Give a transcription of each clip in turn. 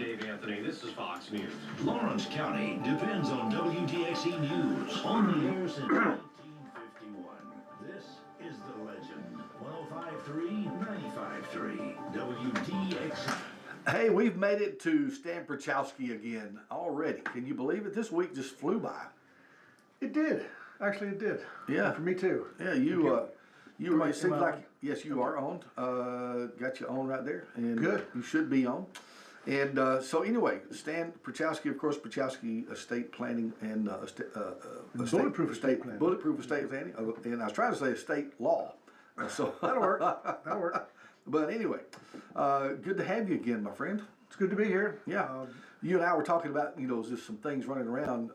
Dave Anthony. This is Fox News. Lawrence County depends on WDXE News. On the air since 1951. This is The Legend. 105.3, 95.3, WDXE. Hey, we've made it to Stan Pierchoski again already. Can you believe it? This week just flew by. It did. Actually, it did. Yeah. And for me too. Yeah, it seems like, yes, you are on. Got you on right there. And good. You should be on. And so anyway, Stan Pierchoski, of course, Pierchoski Estate Planning and Bulletproof Estate Planning. Bulletproof Estate Planning. And I was trying to say estate law. So That'll work. That'll work. But anyway, good to have you again, my friend. It's good to be here. Yeah, you and I were talking about just some things running around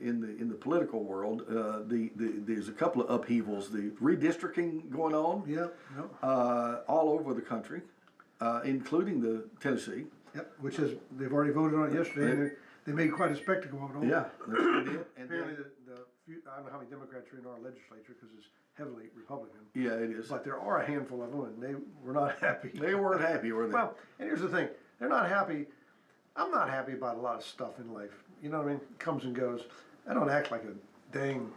in the political world. There's a couple of upheavals. The redistricting going on. Yep. All over the country, including the Tennessee. Yep. Which is they've already voted on it yesterday. And they made quite a spectacle of it all. Yeah, they did. And apparently, I don't know how many Democrats are in our legislature because it's heavily Republican. Yeah, it is. But there are a handful of them, and they were not happy. They weren't happy, were they? Well, and here's the thing: they're not happy. I'm not happy about a lot of stuff in life. You know what I mean? It comes and goes. I don't act like a dang.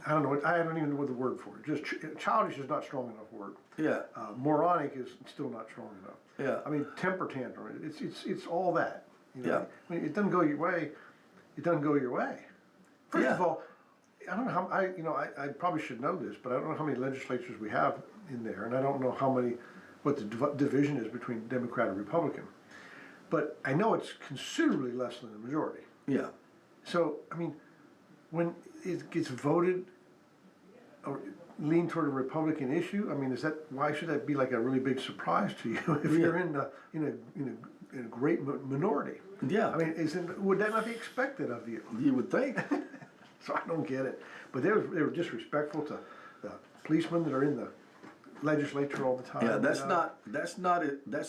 I don't know. I don't even know what the word for it. Just childish is not strong enough word. Yeah. Moronic is still not strong enough. Yeah. I mean, temper tantrum. It's all that. You know? Yeah. I mean, it doesn't go your way. It doesn't go your way. First of all, I don't know how I probably should know this, but I don't know how many legislatures we have in there, and I don't know what the division is between Democrat and Republican. But I know it's considerably less than the majority. Yeah. So I mean, when it gets voted or lean toward a Republican issue, I mean, why should that be like a really big surprise to you if you're in a great minority? Yeah. I mean, would that not be expected of you? You would think. So I don't get it. But they were disrespectful to the policemen that are in the legislature all the time. Yeah, that's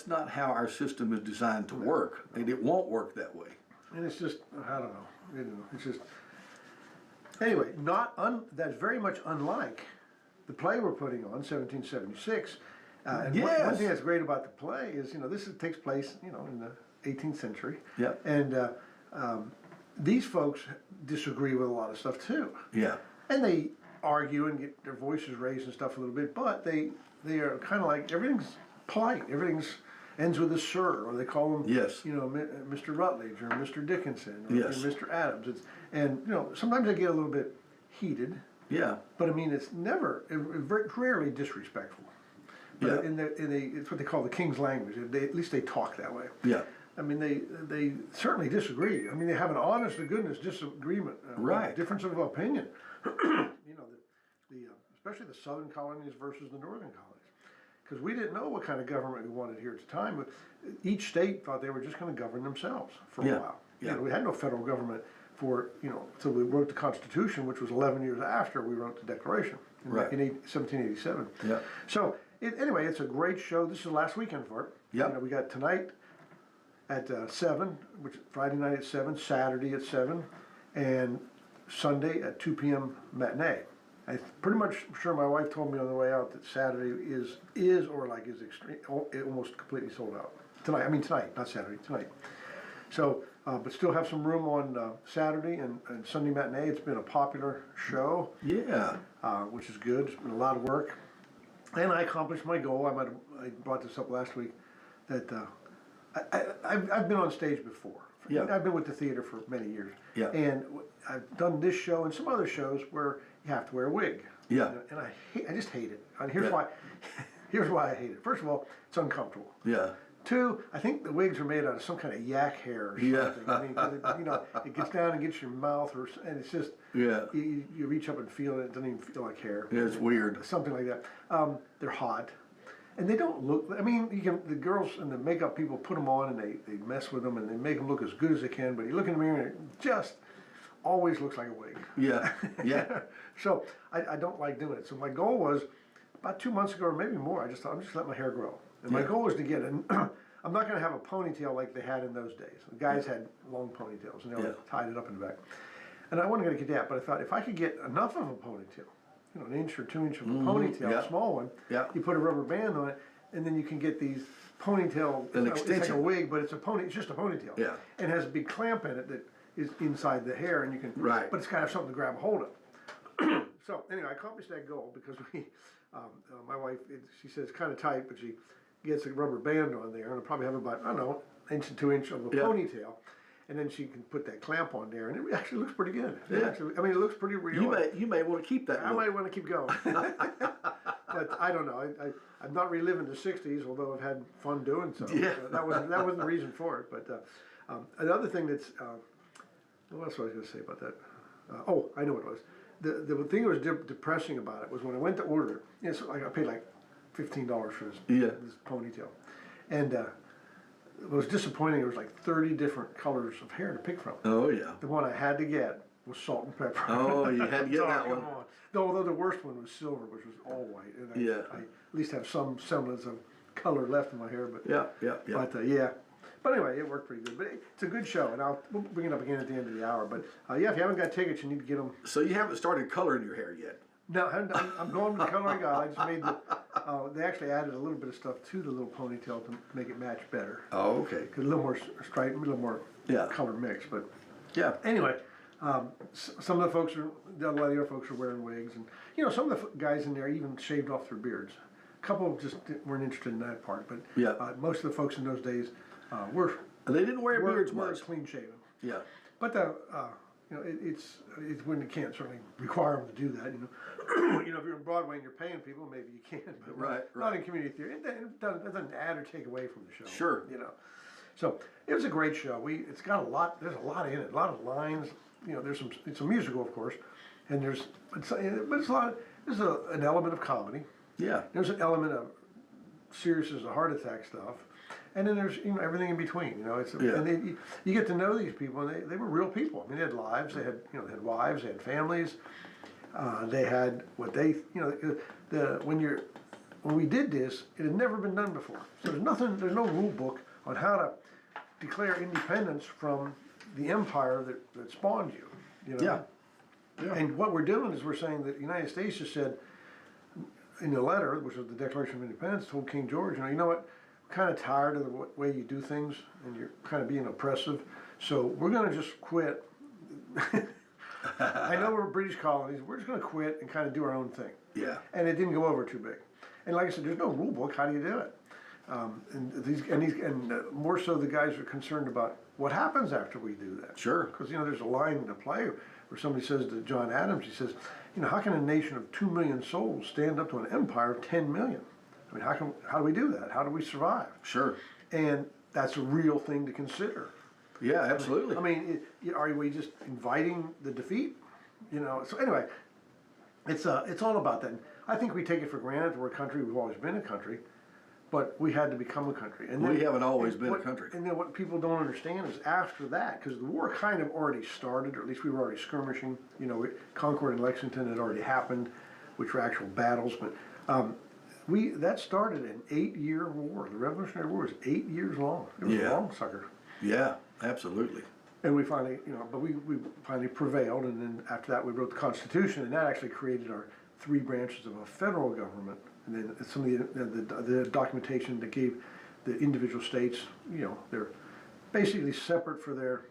not how our system is designed to work, and it won't work that way. And it's just, I don't know. It's just anyway. That's very much unlike the play we're putting on, 1776. And yes. One thing that's great about the play is takes place in the 18th century. Yeah. And these folks disagree with a lot of stuff too. Yeah. And they argue and get their voices raised and stuff a little bit, but they are kind of like everything's polite. Everything's ends with a sir, or they call them Mr. Rutledge or Mr. Dickinson or Mr. Adams. And sometimes they get a little bit heated. Yeah. But I mean, it's very rarely disrespectful. But it's what they call the king's language. At least they talk that way. Yeah. I mean, they certainly disagree. I mean, they have an honest to goodness disagreement, right? Difference of opinion. Especially the southern colonies versus the northern colonies, because we didn't know what kind of government we wanted here at the time. But each state thought they were just going to govern themselves for a while. Yeah. We had no federal government until we wrote the Constitution, which was 11 years after we wrote the Declaration in 1787. Yeah. So anyway, it's a great show. This is the last weekend for it. Yeah. We got tonight at 7, which Friday night at 7, Saturday at 7, and Sunday at 2 p.m. matinee. I'm pretty much sure my wife told me on the way out that Saturday is almost completely sold out. Tonight, not Saturday, tonight. So, but still have some room on Saturday and Sunday matinee. It's been a popular show. Yeah. Which is good. It's been a lot of work. And I accomplished my goal. I brought this up last week that I've been on stage before. Yeah. I've been with the theater for many years. Yeah. And I've done this show and some other shows where you have to wear a wig. Yeah. And I just hate it. And here's why. Here's why I hate it. First of all, it's uncomfortable. Yeah. 2, I think the wigs are made out of some kind of yak hair or something. Yeah. I mean, it gets down and gets your mouth, and it's just you reach up and feel it. It doesn't even feel like hair. Yeah, it's weird. Something like that. They're hot. And they don't look. I mean, the girls and the makeup people put them on, and they mess with them, and they make them look as good as they can. But you look in the mirror, and it just always looks like a wig. Yeah, yeah. So I don't like doing it. So my goal was about 2 months ago, or maybe more. I'm just let my hair grow, and my goal was to get an. I'm not going to have a ponytail like they had in those days. The guys had long ponytails, and they tied it up in the back. And I wasn't going to get that, but I thought if I could get enough of a ponytail, an inch or 2 inch of a ponytail, a small one, you put a rubber band on it, and then you can get these ponytail. An It's like a extension. wig, but it's a pony. It's just a ponytail. Yeah. And has a big clamp in it that is inside the hair, and you can. Right. But it's got to have something to grab a hold of. So anyway, I accomplished that goal because my wife, she says it's kind of tight, but she gets a rubber band on there, and it'll probably have about, I don't know, inch and 2 inch of a Yeah. ponytail. And then she can put that clamp on there, and it actually looks pretty good. Yeah. Actually, I mean, it looks pretty real. You may want to keep that. I look. might want to keep going. But I don't know. I'm not reliving the 60s, although I've had fun doing so. Yeah. That wasn't the reason for it. But another thing that's, what else was I going to say about that? I know what it was. The thing that was depressing about it was when I went to order it, it's like I paid like $15 for this ponytail. And what was disappointing, there was like 30 different colors of hair to pick from. Oh yeah. The one I had to get was salt and pepper. Oh, you had to get that come one. on. Although the worst one was silver, which was all white. And I at least have some semblance of color left in my hair. But Yeah. But But anyway, it worked pretty good. But it's a good show, and we'll bring it up again at the end of the hour. But if you haven't got tickets, you need to get them. So you haven't started coloring your hair yet? No, I'm going with the color I got. I just made they actually added a little bit of stuff to the little ponytail to make it match better. Oh, okay. Cause a little more stripe, a little more color mix. But Yeah. anyway, some of the folks a lot of the other folks are wearing wigs, and some of the guys in there even shaved off their beards. A couple just weren't interested in that part, but most of the folks in those days were. They didn't wear beards were much. clean shaven. Yeah. But it's when you can't certainly require them to do that. If you're in Broadway and you're paying people, maybe you can. But Right. Not in community theater. It doesn't add or take away from the show. Sure. So it was a great show. It's got a lot. There's a lot in it. A lot of lines. There's it's a musical, of course, and there's a lot. There's an element of comedy. Yeah. There's an element of serious as a heart attack stuff. And then there's everything in between, and you get to know these people, and they were real people. I mean, they had lives, they had they had wives, they had families, they had what they when we did this, it had never been done before. So there's no rule book on how to declare independence from the empire that spawned you. Yeah. And what we're doing is we're saying that the United States just said in the letter, which was the Declaration of Independence, told King George, you know what? Kind of tired of the way you do things, and you're kind of being oppressive. So we're going to just quit. I know we're British colonies. We're just going to quit and kind of do our own thing. Yeah. And it didn't go over too big. And like I said, there's no rule book. How do you do it? And more so, the guys are concerned about what happens after we do that. Sure. Because there's a line in the play where somebody says to John Adams, he says, how can a nation of 2 million souls stand up to an empire of 10 million? I mean, how do we do that? How do we survive? Sure. And that's a real thing to consider. Yeah, absolutely. I mean, are we just inviting the defeat? So anyway, it's all about that. I think we take it for granted we're a country. We've always been a country, but we had to become a country. And we haven't always been a country. And then what people don't understand is after that, because the war kind of already started, or at least we were already skirmishing. Concord and Lexington had already happened, which were actual battles, but. That started an 8-year war. The Revolutionary War was 8 years long. It was a long sucker. Yeah, absolutely. And we finally, we finally prevailed, and then after that we wrote the Constitution, and that actually created our 3 branches of a federal government. And then some of the documentation that gave the individual states, they're basically separate for their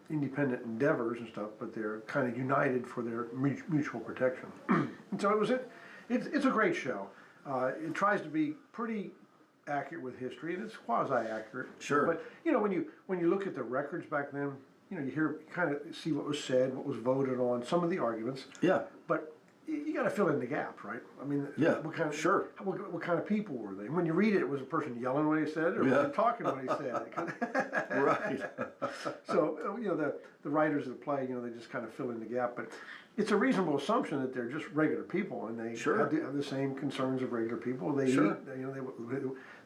independent endeavors and stuff, but they're kind of united for their mutual protection. And so it's a great show. It tries to be pretty accurate with history, and it's quasi-accurate. Sure. But when you look at the records back then, you kind of see what was said, what was voted on, some of the arguments. Yeah. But you got to fill in the gaps, right? I mean, what kind of people were they? When you read it, was a person yelling when he said it, or was he talking when he said it? Right. So the writers of the play, they just kind of fill in the gap, but it's a reasonable assumption that they're just regular people, and they have the same concerns of regular people. They eat,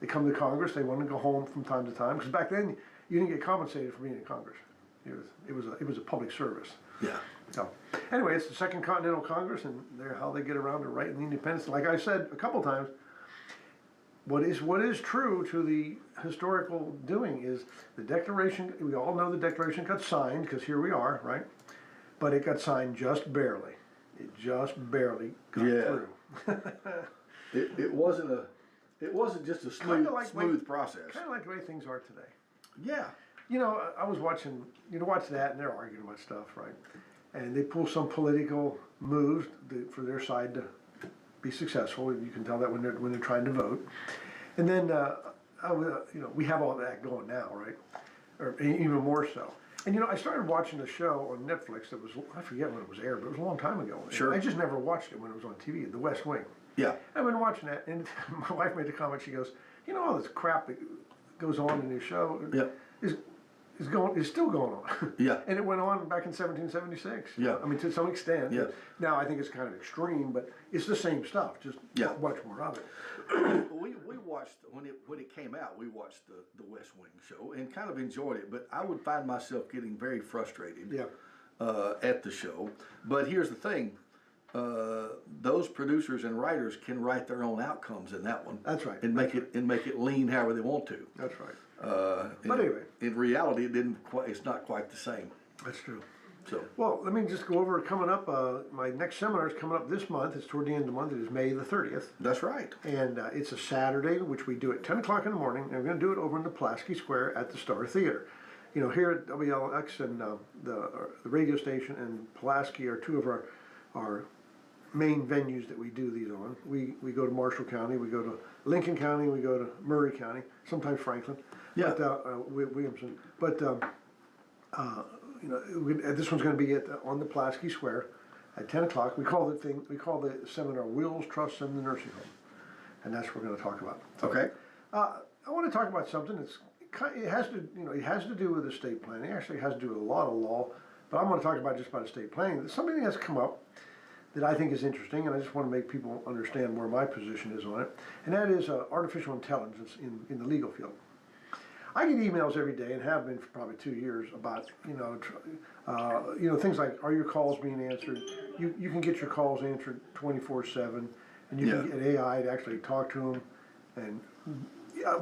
they come to Congress. They want to go home from time to time, because back then you didn't get compensated for being in Congress. It was a public service. Yeah. So anyway, it's the Second Continental Congress, and they're how they get around to writing the independence. Like I said a couple times, what is true to the historical doing is the Declaration. We all know the Declaration got signed, because here we are, right? But it got signed just barely. It just barely got through. It wasn't It wasn't just a Kinda like smooth process. Kind of like the way things are today. Yeah. You know, I was watching, watch that, and they're arguing about stuff, right? And they pull some political moves for their side to be successful. You can tell that when they're trying to vote. And then, we have all that going now, right? Or even more so. And I started watching a show on Netflix that was, I forget when it was aired, but it was a long time ago. Sure. I just never watched it when it was on TV, The West Wing. Yeah. I've been watching that, and my wife made a comment. She goes, all this crap that goes on in this show is still going on. Yeah. And it went on back in 1776. Yeah. I mean, to some extent. Yeah. Now I think it's kind of extreme, but it's the same stuff, just much more of it. We watched when it came out. We watched the West Wing show and kind of enjoyed it. But I would find myself getting very frustrated. Yeah. At the show. But here's the thing. Those producers and writers can write their own outcomes in that one. That's right. And make it lean however they want to. That's right. But anyway, in reality, it's not quite the same. That's true. So well, let me just go over coming up. My next seminar is coming up this month. It's toward the end of the month. It is May the 30th. that's right. And it's a Saturday, which we do at 10 o'clock in the morning. And we're going to do it over in the Pulaski Square at the Star Theater. Here at WLX and the radio station and Pulaski are two of our main venues that we do these on. We go to Marshall County, we go to Lincoln County, we go to Murray County, sometimes Franklin, Yeah. Williamson. But this one's going to be on the Pulaski Square at 10 o'clock. We call the seminar Wills, Trusts, and the Nursing Home, and that's what we're going to talk about. So, Okay. I want to talk about something it has to do with estate planning. Actually, it has to do with a lot of law, but I'm going to talk about just about estate planning. There's something that's come up that I think is interesting, and I just want to make people understand where my position is on it, and that is artificial intelligence in the legal field. I get emails every day, and have been for probably 2 years, about things like, are your calls being answered? You can get your calls answered 24/7, and you can get AI to actually talk to them, and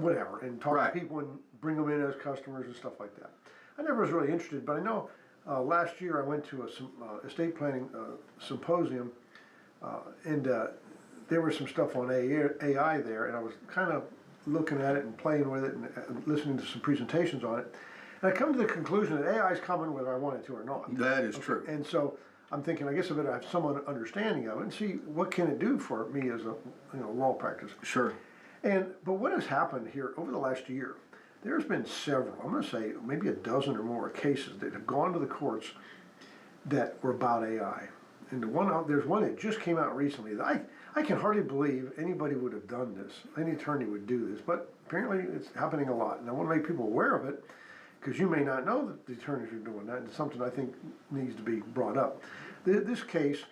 whatever, and talk Right. to people and bring them in as customers and stuff like that. I never was really interested, but I know last year I went to a estate planning symposium, and there was some stuff on AI there, and I was kind of looking at it and playing with it and listening to some presentations on it. And I come to the conclusion that AI is coming whether I want it to or not. That is true. And so I'm thinking, I guess I better have some understanding of it and see what can it do for me as a law practice. Sure. But what has happened here over the last year, there's been several, I'm going to say maybe a dozen or more cases that have gone to the courts that were about AI. And there's one that just came out recently that I can hardly believe anybody would have done this. Any attorney would do this, but apparently it's happening a lot. And I want to make people aware of it, because you may not know that the attorneys are doing that. It's something I think needs to be brought up. This case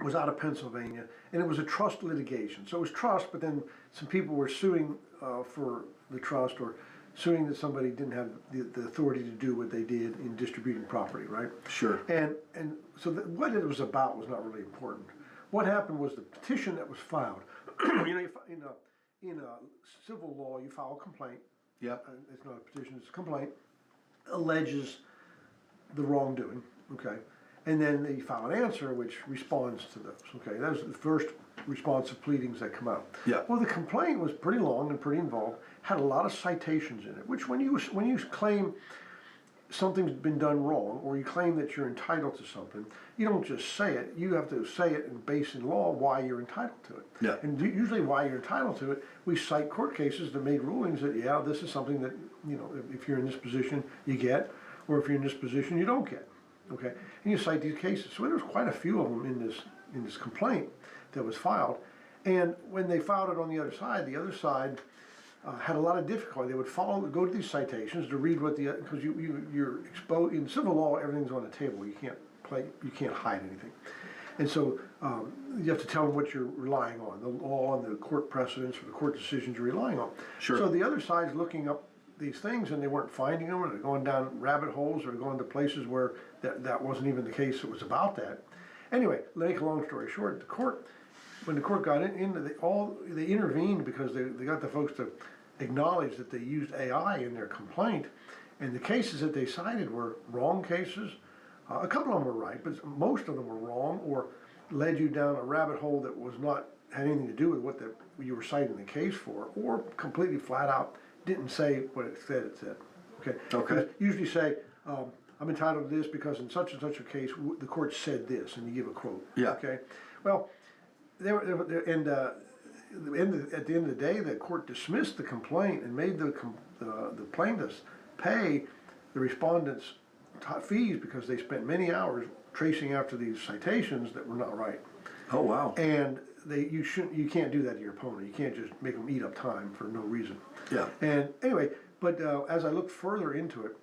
was out of Pennsylvania, and it was a trust litigation. So it was trust, but then some people were suing for the trust, or suing that somebody didn't have the authority to do what they did in distributing property, right? Sure. And so what it was about was not really important. What happened was the petition that was filed. In a civil law, you file a complaint. Yep. It's not a petition; it's a complaint. Alleges the wrongdoing. Okay. And then they file an answer which responds to those. Okay, that's the first response of pleadings that come out. Yeah. Well, the complaint was pretty long and pretty involved. Had a lot of citations in it. Which, when you claim something's been done wrong, or you claim that you're entitled to something, you don't just say it. You have to say it and base in law why you're entitled to it. Yeah. And usually, why you're entitled to it, we cite court cases that made rulings that this is something that if you're in this position you get, or if you're in this position you don't get. Okay, and you cite these cases. So there was quite a few of them in this complaint that was filed. And when they filed it on the other side had a lot of difficulty. They would go to these citations to read what because you're exposed in civil law. Everything's on the table. You can't hide anything. And so you have to tell them what you're relying on, the law and the court precedents or the court decisions you're relying on. Sure. So the other side's looking up these things, and they weren't finding them, or they're going down rabbit holes, or going to places where that wasn't even the case. It was about that. Anyway, make a long story short, when the court got in, they intervened because they got the folks to acknowledge that they used AI in their complaint, and the cases that they cited were wrong cases. A couple of them were right, but most of them were wrong, or led you down a rabbit hole that was not had anything to do with what you were citing the case for, or completely flat out didn't say what it said. Okay. Okay. Usually say, I'm entitled to this because in such and such a case, the court said this, and you give a quote. Yeah. Okay. Well, at the end of the day, the court dismissed the complaint and made the plaintiffs pay the respondents fees because they spent many hours tracing after these citations that were not right. Oh, wow. And you can't do that to your opponent. You can't just make them eat up time for no reason. Yeah. And anyway, but as I looked further into it,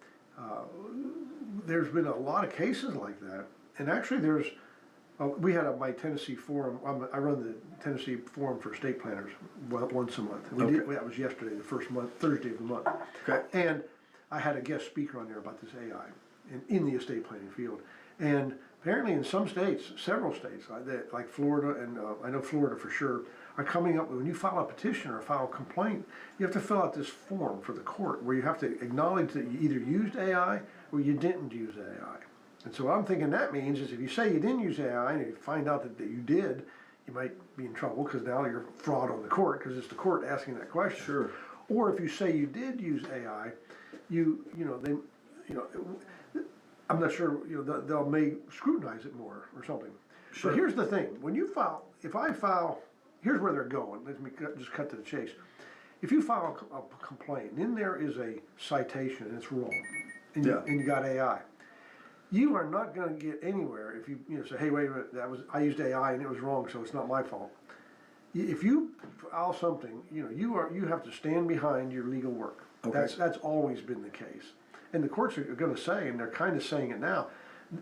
there's been a lot of cases like that. And actually we had my Tennessee forum, I run the Tennessee Forum for Estate Planners once a month. That was yesterday, the first month, Thursday of the month. Okay. And I had a guest speaker on there about this AI in the estate planning field. And apparently in some states, several states, like Florida, and I know Florida for sure, are coming up with, when you file a petition or file a complaint, you have to fill out this form for the court where you have to acknowledge that you either used AI or you didn't use AI. And so what I'm thinking that means is if you say you didn't use AI and you find out that you did, you might be in trouble because now you're fraud on the court because it's the court asking that question. Sure. Or if you say you did use AI, I'm not sure, they may scrutinize it more or something. Sure. But here's the thing, if I file, here's where they're going, let me just cut to the chase. If you file a complaint, and in there is a citation and it's wrong, and you got AI, you are not gonna get anywhere if you say, hey, wait a minute, I used AI and it was wrong, so it's not my fault. If you file something, you have to stand behind your legal work. Okay. That's always been the case. And the courts are going to say, and they're kind of saying it now,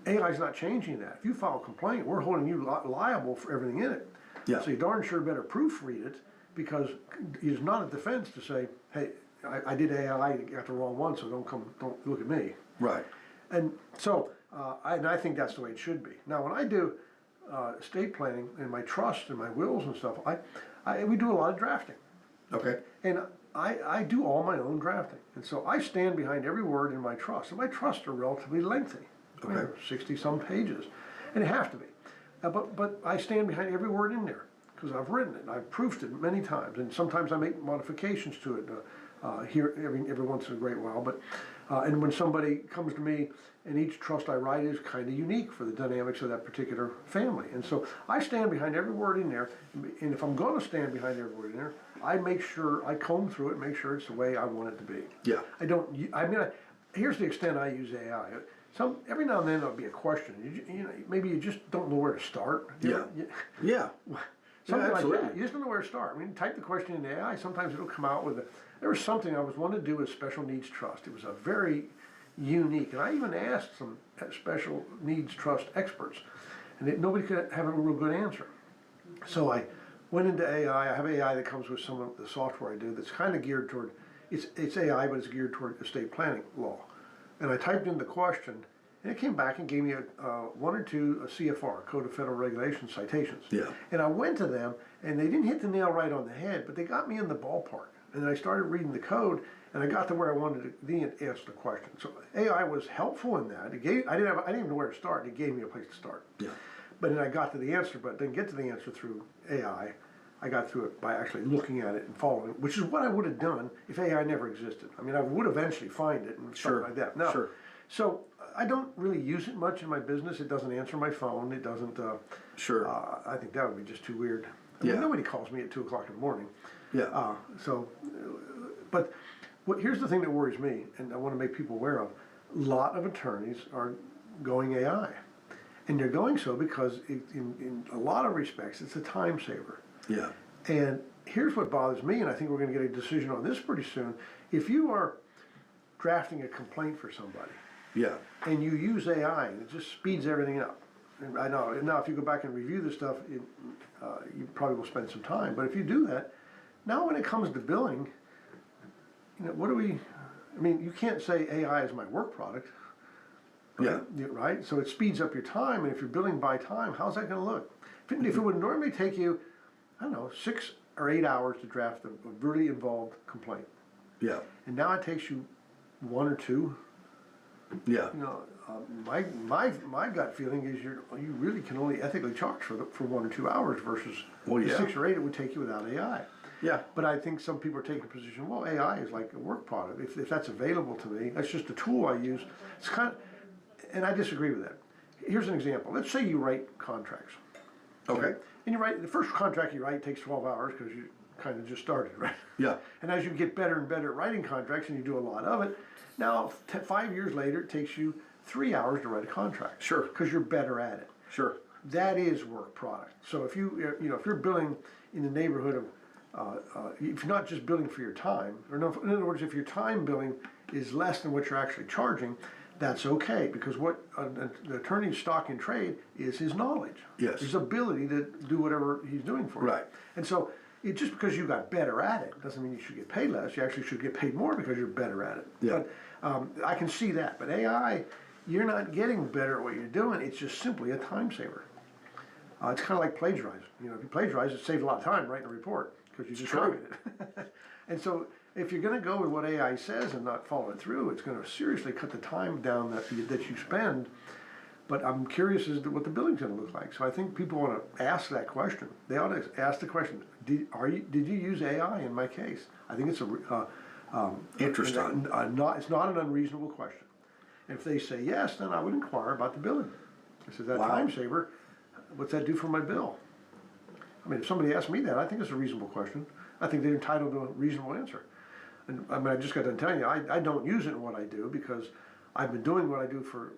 AI's not changing that. If you file a complaint, we're holding you liable for everything in it. Yeah. So you darn sure better proofread it, because it's not a defense to say, hey, I did AI, I got the wrong one, so don't look at me. Right. And so, I think that's the way it should be. Now, when I do estate planning and my trust and my wills and stuff, we do a lot of drafting. Okay. And I do all my own drafting. And so I stand behind every word in my trust. And my trusts are relatively lengthy. Okay. 60-some pages. And it have to be. But I stand behind every word in there because I've written it. I've proofed it many times. And sometimes I make modifications to it here every once in a great while. But and when somebody comes to me, and each trust I write is kind of unique for the dynamics of that particular family. And so I stand behind every word in there. And if I'm going to stand behind every word in there, I make sure I comb through it and make sure it's the way I want it to be. Yeah. Here's the extent I use AI. Every now and then there'll be a question. Maybe you just don't know where to start. Yeah. Something like absolutely. that. You just don't know where to start. Type the question in AI. Sometimes it'll come out with there was something I was wanting to do with special needs trust. It was a very unique, and I even asked some special needs trust experts, and nobody could have a real good answer. So I went into AI. I have AI that comes with some of the software I do that's kind of geared toward, it's AI, but it's geared toward estate planning law. And I typed in the question, and it came back and gave me one or two CFR, Code of Federal Regulations citations. Yeah. And I went to them, and they didn't hit the nail right on the head, but they got me in the ballpark. And then I started reading the code, and I got to where I wanted to then ask the question. So AI was helpful in that. I didn't even know where to start. It gave me a place to start. Yeah. But then I got to the answer, but didn't get to the answer through AI. I got through it by actually looking at it and following it, which is what I would have done if AI never existed. I would eventually find it and stuff like that. No. Sure. So I don't really use it much in my business. It doesn't answer my phone. It doesn't. Sure. I think that would be just too weird. Yeah. Nobody calls me at 2 o'clock in the morning. Yeah. But here's the thing that worries me, and I want to make people aware of. A lot of attorneys are going AI. And they're going so because in a lot of respects, it's a time saver. Yeah. And here's what bothers me, and I think we're going to get a decision on this pretty soon. If you are drafting a complaint for somebody, Yeah. and you use AI, and it just speeds everything up. And I know, now if you go back and review this stuff, you probably will spend some time. But if you do that, now when it comes to billing, what do we, you can't say AI is my work product. Yeah. Right? So it speeds up your time, and if you're billing by time, how's that going to look? If it would normally take you, 6 or 8 hours to draft a really involved complaint, Yeah. and now it takes you 1 or 2, Yeah. You know, my gut feeling is you really can only ethically charge for 1 or 2 hours versus Well, the yeah. 6 or 8 it would take you without AI. Yeah. But I think some people are taking a position, well, AI is like a work product. If that's available to me, that's just a tool I use. It's kind of, and I disagree with that. Here's an example. Let's say you write contracts. Okay. And you write, the first contract you write takes 12 hours because you kind of just started, right? Yeah. And as you get better and better at writing contracts and you do a lot of it, now 5 years later it takes you 3 hours to write a contract. Sure. Because you're better at it. Sure. That is work product. So if if you're billing in the neighborhood of, if you're not just billing for your time, or no, in other words, if your time billing is less than what you're actually charging, that's okay, because what the attorney's stock in trade is his knowledge. Yes. His ability to do whatever he's doing for you. Right. And so, just because you got better at it doesn't mean you should get paid less. You actually should get paid more because you're better at it. Yeah. But I can see that. But AI, you're not getting better at what you're doing. It's just simply a time saver. It's kind of like plagiarizing. You know, if you plagiarize, it saves a lot of time writing a report because you just copied it. And so, if you're going to go with what AI says and not follow it through, it's going to seriously cut the time down that you spend. But I'm curious as to what the billing's going to look like. So I think people want to ask that question. They ought to ask the question: Did you use AI in my case? I think it's Interesting. It's not an unreasonable question. And if they say yes, then I would inquire about the billing. I said, that Wow. time saver, what's that do for my bill? I mean, if somebody asked me that, I think it's a reasonable question. I think they're entitled to a reasonable answer. And I mean, I just got done telling you, I don't use it in what I do because I've been doing what I do for,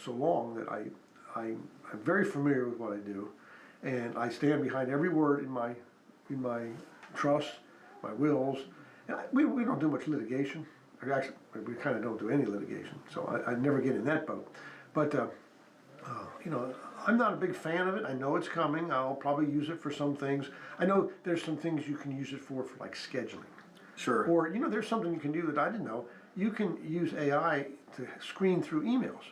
so long that I'm very familiar with what I do, and I stand behind every word in my trust, my wills. And we don't do much litigation. Actually, we kind of don't do any litigation, so I never get in that boat. But I'm not a big fan of it. I know it's coming. I'll probably use it for some things. I know there's some things you can use it for like scheduling. Sure. Or, there's something you can do that I didn't know. You can use AI to screen through emails.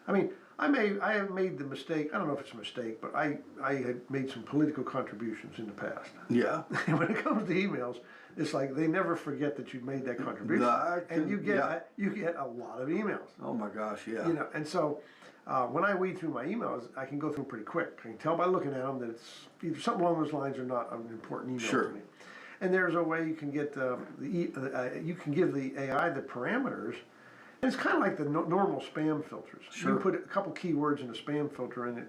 I mean, I have made the mistake, I don't know if it's a mistake, but I had made some political contributions in the past. Yeah. And when it comes to emails, it's like they never forget that you made that contribution. And you get a lot of emails. Oh my gosh, yeah. And so when I weed through my emails, I can go through them pretty quick. I can tell by looking at them that it's either something along those lines or not an important email Sure. to me. And there's a way you can get you can give the AI the parameters. And it's kind of like the normal spam filters. Sure. You put a couple keywords in a spam filter, and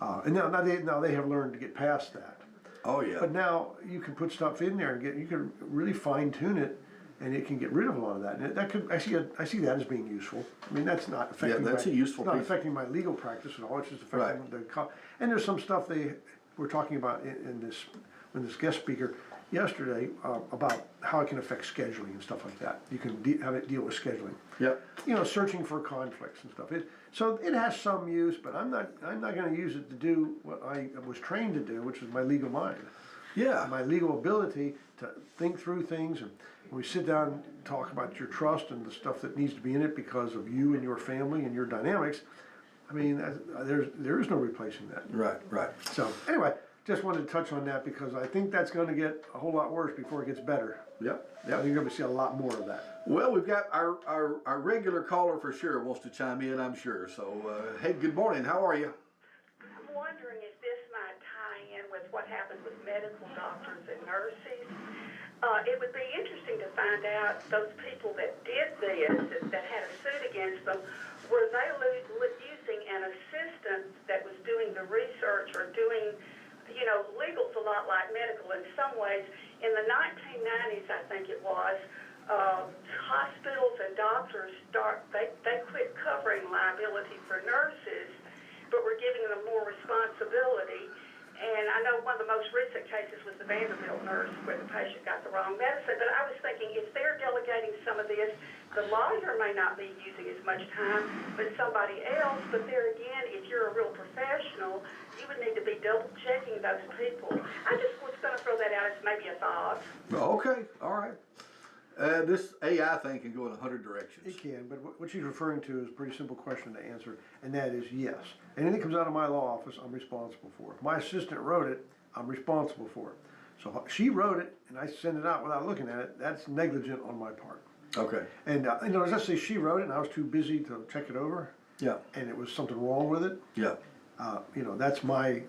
and now they have learned to get past that. Oh yeah. But now you can put stuff in there and you can really fine tune it, and it can get rid of a lot of that. And that could I see that as being useful. I mean, that's not affecting. Yeah, that's a useful It's not piece. affecting my legal practice at all. It's just affecting and there's some stuff they were talking about in this guest speaker yesterday about how it can affect scheduling and stuff like that. You can have it deal with scheduling. Yep. Searching for conflicts and stuff. So it has some use, but I'm not going to use it to do what I was trained to do, which is my legal mind. Yeah. My legal ability to think through things, and when we sit down and talk about your trust and the stuff that needs to be in it because of you and your family and your dynamics, I mean, there is no replacing that. Right. So anyway, just wanted to touch on that because I think that's going to get a whole lot worse before it gets better. Yep. I think you're going to see a lot more of that. Well, we've got our regular caller for sure wants to chime in, I'm sure. So, hey, good morning. How are you? I'm wondering if this might tie in with what happens with medical doctors and nurses. It would be interesting to find out those people that did this, that had a suit against them, were they using an assistant that was doing the research or doing, legal's a lot like medical in some ways. In the 1990s, I think it was, hospitals and doctors they quit covering liability for nurses, but were giving them more responsibility. And I know one of the most recent cases was the Vanderbilt nurse where the patient got the wrong medicine. But I was thinking, if they're delegating some of this, the lawyer may not be using as much time, but somebody else. But there again, if you're a real professional, you would need to be double checking those people. I just was going to throw that out as maybe a thought. Okay, all right. This AI thing can go in 100 directions. It can, but what she's referring to is a pretty simple question to answer, and that is yes. Anything that comes out of my law office, I'm responsible for. If my assistant wrote it, I'm responsible for it. So she wrote it, and I send it out without looking at it, that's negligent on my part. Okay. And, you know, let's say she wrote it and I was too busy to check it over, Yeah. and it was something wrong with it, Yeah. you know, that's my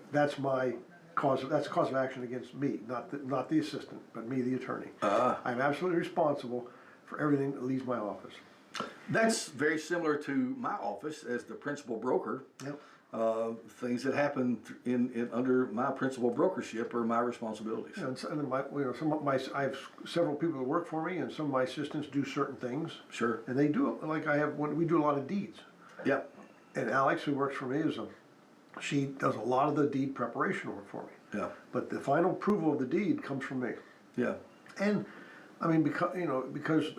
cause that's a cause of action against me, not the assistant, but me, the attorney. I'm absolutely responsible for everything that leaves my office. That's very similar to my office as the principal broker. Yep. Things that happen in under my principal brokership are my responsibilities. Yeah, and my, you know, some of my, I have several people that work for me, and some of my assistants do certain things. Sure. And they do, like we do a lot of deeds. Yeah. And Alex, who works for me, she does a lot of the deed preparation work for me. Yeah. But the final approval of the deed comes from me. Yeah. And, I mean, because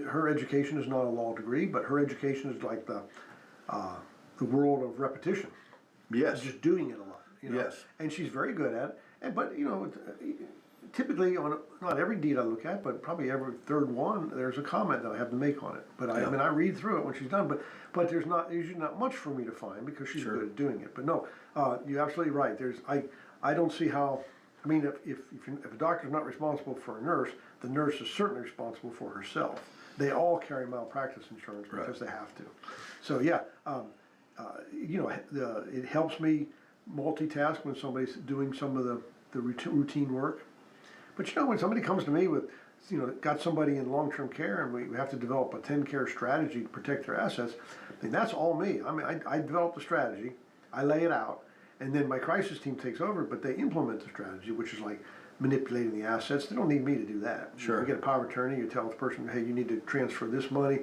her education is not a law degree, but her education is like the world of repetition. Yes. Just doing it a lot. You know? Yes. And she's very good at it. But, you know, typically on not every deed I look at, but probably every third one, there's a comment that I have to make on it. But I mean, I read through it when she's done. But there's usually not much for me to find because she's Sure. good at doing it. But no, you're absolutely right. I don't see how. I mean, if a doctor's not responsible for a nurse, the nurse is certainly responsible for herself. They all carry malpractice insurance because they have to. So yeah, you know, it helps me multitask when somebody's doing some of the routine work. But you know, when somebody comes to me with, you know, got somebody in long-term care and we have to develop a 10-care strategy to protect their assets, then that's all me. I mean, I develop the strategy, I lay it out, and then my crisis team takes over, but they implement the strategy, which is like manipulating the assets. They don't need me to do that. Sure. You get a power of attorney, you tell the person, hey, you need to transfer this money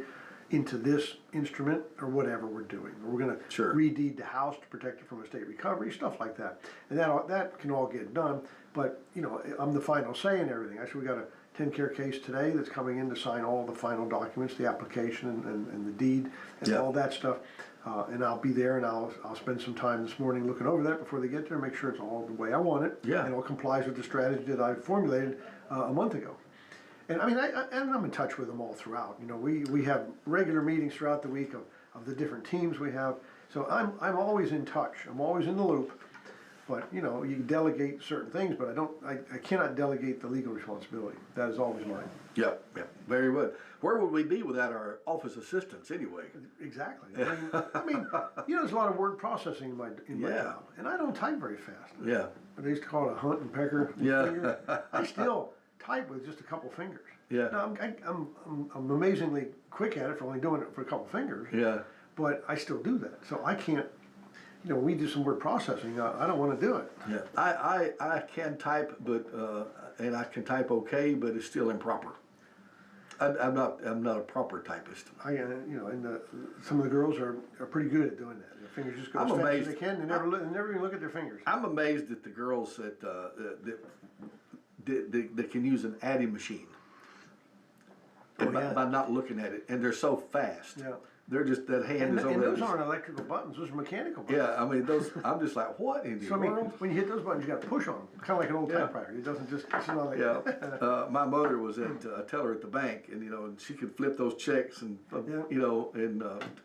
into this instrument or whatever we're doing. Or we're going to Sure. redeed the house to protect it from estate recovery, stuff like that. And that can all get done, but you know, I'm the final say in everything. Actually, we got a 10-care case today that's coming in to sign all the final documents, the application and the deed and all that stuff. And I'll be there and I'll spend some time this morning looking over that before they get there, make sure it's all the way I want it. Yeah. And it all complies with the strategy that I formulated a month ago. And I mean, I'm in touch with them all throughout. You know, we have regular meetings throughout the week of the different teams we have. So I'm always in touch. I'm always in the loop. But you know, you delegate certain things, but I cannot delegate the legal responsibility. That is always mine. Yep. Yep. Very good. Where would we be without our office assistants anyway? Exactly. I mean, you know, there's a lot of word processing in my job, and I don't type very fast. Yeah. But they used to call it a hunt and pecker. Yeah. Finger. I still type with just a couple fingers. Yeah. Now I'm amazingly quick at it for only doing it for a couple fingers. Yeah. But I still do that, so I can't. You know, we do some word processing. I don't want to do it. Yeah. I can type, but and I can type okay, but it's still improper. I'm not a proper typist. You know, and some of the girls are pretty good at doing that. Their fingers just go as fast as they can. They never even look at their fingers. I'm amazed at the girls that can use an adding machine. By not looking at it, and they're so fast. Yeah. They're just, that hand is over and there. those aren't electrical buttons; those are mechanical buttons. Yeah, I mean those. I'm just like, what in the So I mean, world? when you hit those buttons, you got to push on them, kind of like an old typewriter. It doesn't just. It's not like. Yeah, my mother was at a teller at the bank, and you know, and she could flip those checks and you know, and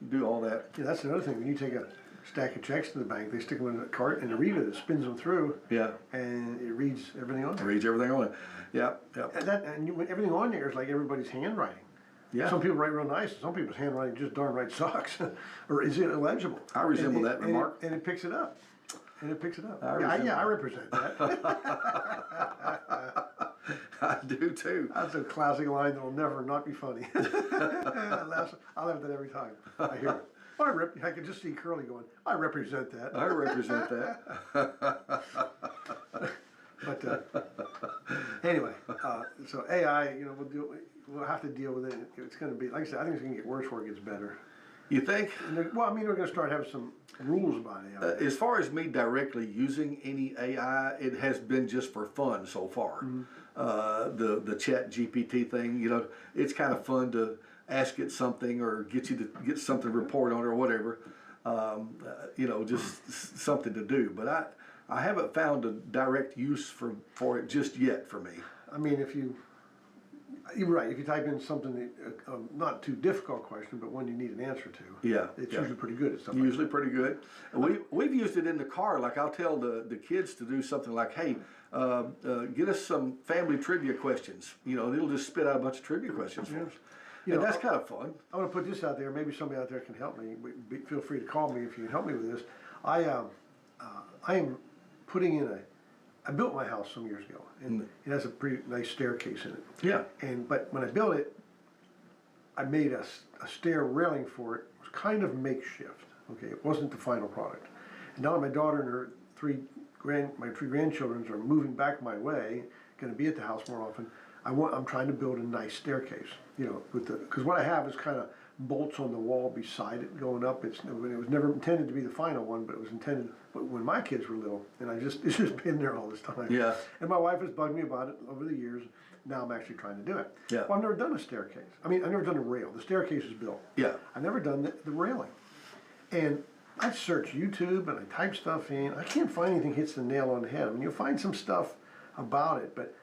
do all that. Yeah, that's another thing. When you take a stack of checks to the bank, they stick them in a cart and a reader that spins them through. Yeah. And it reads everything on there. It reads everything on it. Yeah, yeah. And everything on there is like everybody's handwriting. Yeah. Some people write real nice, and some people's handwriting just darn right sucks, or is it illegible? I resemble that remark. And it picks it up. And it picks it up. I represent that. I do too. That's a classic line that will never not be funny. I laugh at that every time I hear it. I can just see Curly going, I represent that. I represent that. But anyway, so AI, you know, we'll have to deal with it. It's going to be, like I said, I think it's going to get worse before it gets better. You think? Well, I mean, we're going to start having some rules about AI. As far as me directly using any AI, it has been just for fun so far. Mm-hmm. The Chat GPT thing, you know, it's kind of fun to ask it something or get you to get something to report on or whatever. You know, just something to do. But I haven't found a direct use for it just yet for me. I mean, you're right. If you type in something, not too difficult question, but one you need an answer to, it's usually pretty good at stuff. Usually pretty good. We've used it in the car. Like I'll tell the kids to do something like, hey, get us some family trivia questions. You know, and it'll just spit out a bunch of trivia questions for us. You And know, that's kind of fun. I'm gonna put this out there, maybe somebody out there can help me, feel free to call me if you can help me with this. I am putting in I built my house some years ago, and it has a pretty nice staircase in it. Yeah. But when I built it, I made a stair railing for it. It was kind of makeshift, okay? It wasn't the final product. And now that my daughter and her my three grandchildren are moving back my way, gonna be at the house more often, I'm trying to build a nice staircase, you know, because what I have is kind of bolts on the wall beside it going up. It was never intended to be the final one, but it was intended when my kids were little, and it's just been there all this time. Yeah. And my wife has bugged me about it over the years. Now I'm actually trying to do it. Yeah. Well, I've never done a staircase. I mean, I've never done a rail. The staircase is built. Yeah. I've never done the railing. And I search YouTube and I type stuff in. I can't find anything hits the nail on the head. I mean, you'll find some stuff about it, but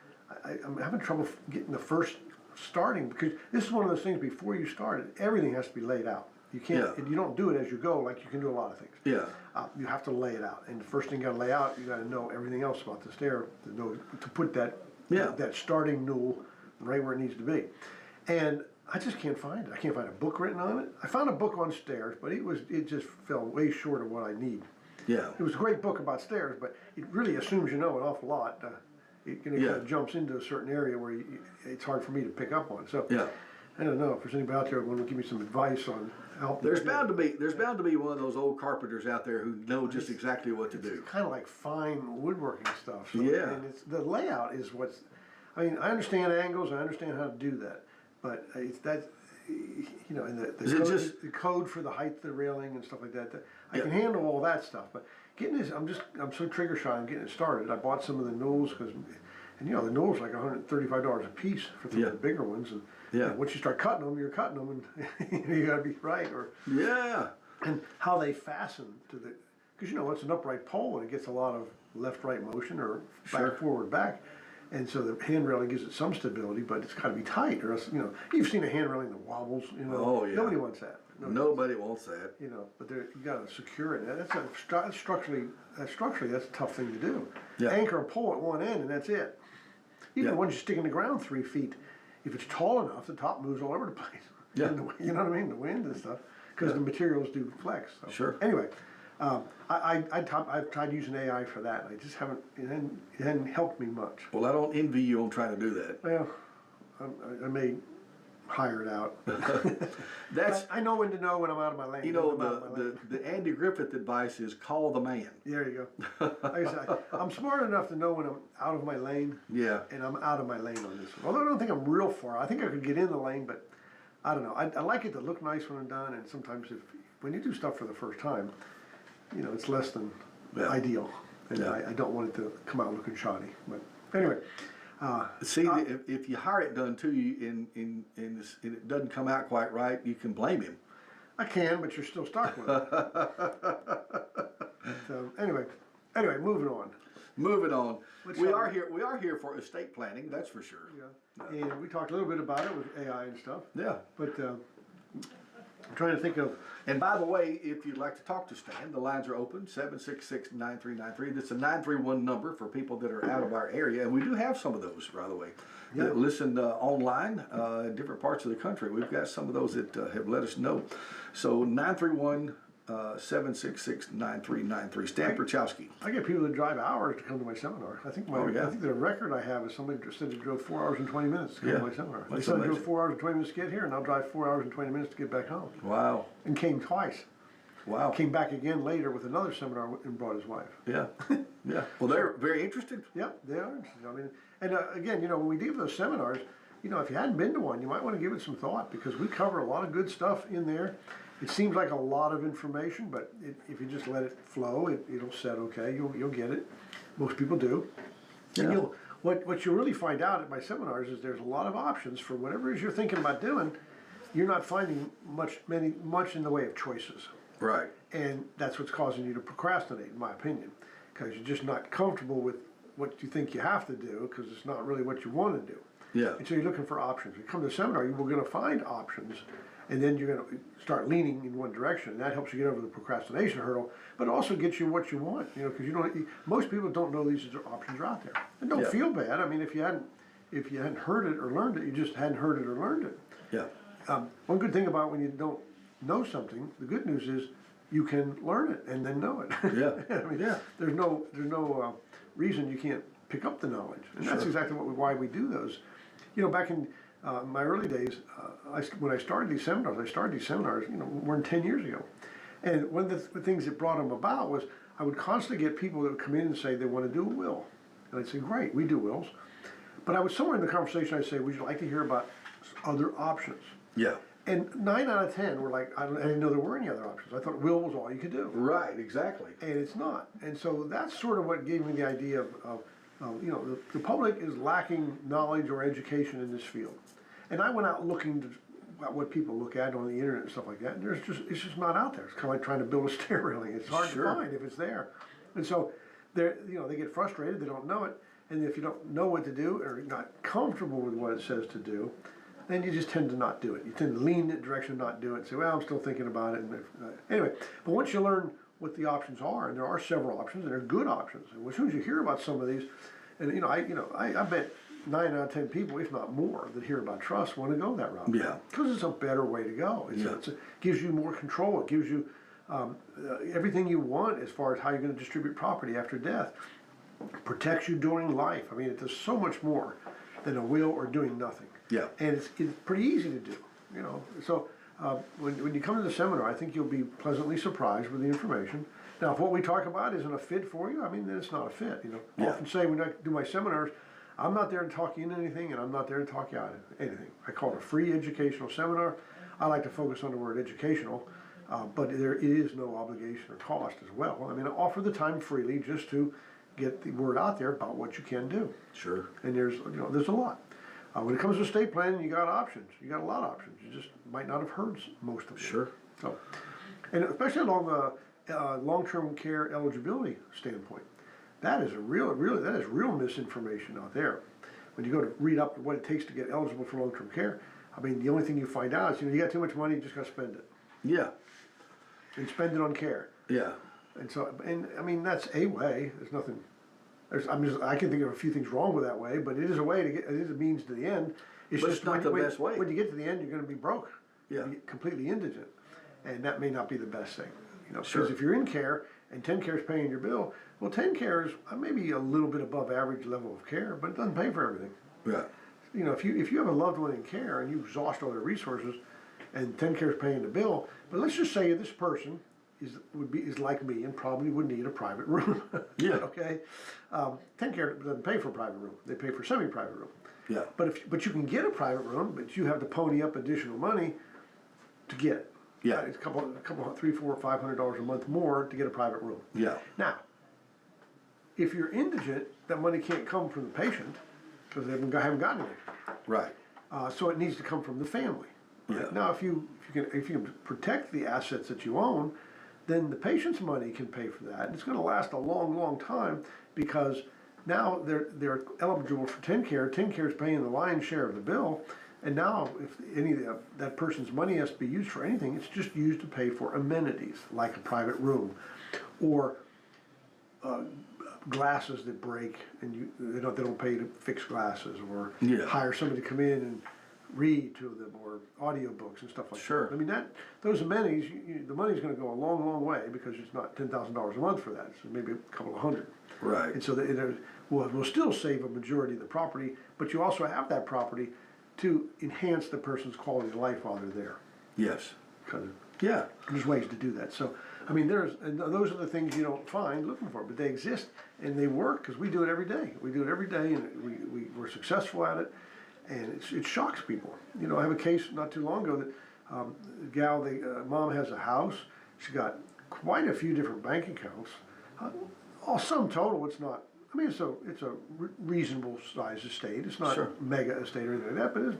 I'm having trouble getting the first starting, because this is one of those things, before you start it, everything has to be laid out. You can't, Yeah. you don't do it as you go like you can do a lot of things. Yeah. You have to lay it out, and the first thing you gotta lay out, you gotta know everything else about the stair to put that that starting newel right where it needs to be. And I just can't find it. I can't find a book written on it. I found a book on stairs, but it just fell way short of what I need. Yeah. It was a great book about stairs, but it really assumes you know an awful lot. It kind of jumps into a certain area where it's hard for me to pick up on. So Yeah. I don't know if there's anybody out there who want to give me some advice on how. There's bound to be one of those old carpenters out there who know just exactly what to do. Kind of like fine woodworking stuff. So, Yeah. And the layout is what's. I mean, I understand angles. I understand how to do that, but it's that. You know, and the code for the height of the railing and stuff like that. I can handle all that stuff, but getting this, I'm so trigger shy on getting it started. I bought some of the newels because, and you know, the newels are like $135 a piece for the bigger ones, and once you start cutting them, you're cutting them, and you gotta be right, and how they fasten to the, because you know it's an upright pole and it gets a lot of left-right motion or back forward back. And so the hand railing gives it some stability, but it's got to be tight, or else, you know, you've seen a hand railing that wobbles, you know. Oh, yeah. Nobody wants that. Nobody wants that. You know, but you got to secure it. That's structurally, that's a tough thing to do. Yeah. Anchor a pole at one end, and that's it. Even when you stick in the ground 3 feet, if it's tall enough, the top moves all over the place. Yeah. You know what I mean? The wind and stuff, because the materials do flex. So. Sure. Anyway. I've tried using AI for that, and I just haven't. It hadn't helped me much. Well, I don't envy you on trying to do that. Well, I may hire it out. I know when to know when I'm out of my lane. You know, the Andy Griffith advice is call the man. There you go. Like I said, I'm smart enough to know when I'm out of my lane. Yeah. And I'm out of my lane on this one. Although I don't think I'm real far. I think I could get in the lane, but I don't know. I like it to look nice when I'm done, and sometimes when you do stuff for the first time, you know, it's less than ideal, and I don't want it to come out looking shoddy. But anyway, see, if you hire it done to you and it doesn't come out quite right, you can blame him. I can, but you're still stuck with it. So anyway, moving on. Moving on. We are here for estate planning. That's for sure. Yeah, and we talked a little bit about it with AI and stuff. Yeah. But I'm trying to think of. And by the way, if you'd like to talk to Stan, the lines are open, 766-9393. That's a 931 number for people that are out of our area. And we do have some of those, by the way, that listen online in different parts of the country. We've got some of those that have let us know. So 931 766-9393. Stan Pierchoski. I get people that drive hours to come to my seminar. I think I think the record I have is somebody said they drove 4 hours and 20 minutes to come to my seminar. They said they drove 4 hours and 20 minutes to get here, and I'll drive 4 hours and 20 minutes to get back home. Wow. And came twice. Wow. Came back again later with another seminar and brought his wife. Yeah. Yeah. Well, they're very interested. Yep, they are interested. I mean, and again, you know, when we do those seminars, you know, if you hadn't been to one, you might want to give it some thought, because we cover a lot of good stuff in there. It seems like a lot of information, but if you just let it flow, it'll set okay. You'll get it. Most people do. Yeah. And what you'll really find out at my seminars is there's a lot of options for whatever it is you're thinking about doing. You're not finding much in the way of choices. Right. And that's what's causing you to procrastinate, in my opinion, because you're just not comfortable with what you think you have to do, because it's not really what you want to do. Yeah. And so you're looking for options. When you come to a seminar, you're going to find options, and then you're going to start leaning in one direction. And that helps you get over the procrastination hurdle, but it also gets you what you want. You know, because most people don't know these options are out there, and don't feel bad. I mean, if you hadn't heard it or learned it, you just hadn't heard it or learned it. Yeah. One good thing about when you don't know something, the good news is you can learn it and then know it. Yeah. I mean, Yeah. there's no reason you can't pick up the knowledge, and that's Sure. exactly why we do those. You know, back in my early days, when I started these seminars, more than 10 years ago. And one of the things that brought them about was I would constantly get people that would come in and say they want to do a will. And I'd say, great, we do wills. But I would somewhere in the conversation, I'd say, would you like to hear about other options? Yeah. And 9 out of 10 were like, I didn't know there were any other options. I thought will was all you could do. Right, exactly. And it's not. And so that's sort of what gave me the idea of the public is lacking knowledge or education in this field. And I went out looking at what people look at on the internet and stuff like that, and it's just not out there. It's kind of like trying to build a stair railing. It's hard Sure. to find if it's there. And so they get frustrated, they don't know it, and if you don't know what to do or you're not comfortable with what it says to do, then you just tend to not do it. You tend to lean in that direction, not do it, and say, well, I'm still thinking about it. And anyway, but once you learn what the options are, and there are several options, and they're good options, and as soon as you hear about some of these, and I bet 9 out of 10 people, if not more, that hear about trust want to go that route. Yeah. Because it's a better way to go. It gives you more control. It gives you everything you want as far as how you're going to distribute property after death. Protects you during life. I mean, it does so much more than a will or doing nothing. Yeah. And it's pretty easy to do. So when you come to the seminar, I think you'll be pleasantly surprised with the information. Now, if what we talk about isn't a fit for you, I mean, then it's not a fit. I often say when I do my seminars, I'm not there to talk you into anything, and I'm not there to talk you out of anything. I call it a free educational seminar. I like to focus on the word educational, but there is no obligation or cost as well. I mean, I offer the time freely just to get the word out there about what you can do. Sure. And there's a lot. When it comes to estate planning, you got options. You got a lot of options. You just might not have heard most of them. Sure. So, and especially along the long-term care eligibility standpoint, that is real misinformation out there. When you go to read up what it takes to get eligible for long-term care, I mean, the only thing you find out is you got too much money, you just got to spend it, Yeah. and spend it on care. Yeah. And so, I mean, that's a way. There's nothing. I can think of a few things wrong with that way, but it is a way to get. It is a means to the end. But it's not the best way. When you get to the end, you're going to be broke. Yeah. You'll be completely indigent, and that may not be the best thing. Because Sure. if you're in care and 10 care is paying your bill, well, 10 care is maybe a little bit above average level of care, but it doesn't pay for everything. Yeah. If you have a loved one in care and you exhaust all their resources, and 10 care is paying the bill, but let's just say this person is like me and probably would need a private room. Yeah. Okay. 10 care doesn't pay for a private room; they pay for semi-private room. Yeah. But you can get a private room, but you have to pony up additional money to get it. Yeah. It's a couple, $300, $400, $500 a month more to get a private room. Yeah. Now, if you're indigent, that money can't come from the patient because they haven't gotten it. Right. So it needs to come from the family. Right? Yeah. Now, if you can protect the assets that you own, then the patient's money can pay for that. And it's going to last a long, long time because now they're eligible for 10 care. 10 care is paying the lion's share of the bill. And now, if any of that person's money has to be used for anything, it's just used to pay for amenities like a private room, or glasses that break and they don't pay to fix glasses, or Yeah. hire somebody to come in and read to them, or audiobooks and stuff like Sure. that. I mean, those amenities, the money's going to go a long, long way because it's not $10,000 a month for that. It's maybe a couple of hundred. Right. And so we'll still save a majority of the property, but you also have that property to enhance the person's quality of life while they're there. Yes. Because Yeah. there's ways to do that. So, I mean, and those are the things you don't find looking for, but they exist and they work because we do it every day. We do it every day, and we're successful at it, and it shocks people. I have a case not too long ago that mom has a house. She's got quite a few different bank accounts. All sum total, it's not. I mean, it's a reasonable size estate. It's not Sure. a mega estate or anything like that, but it's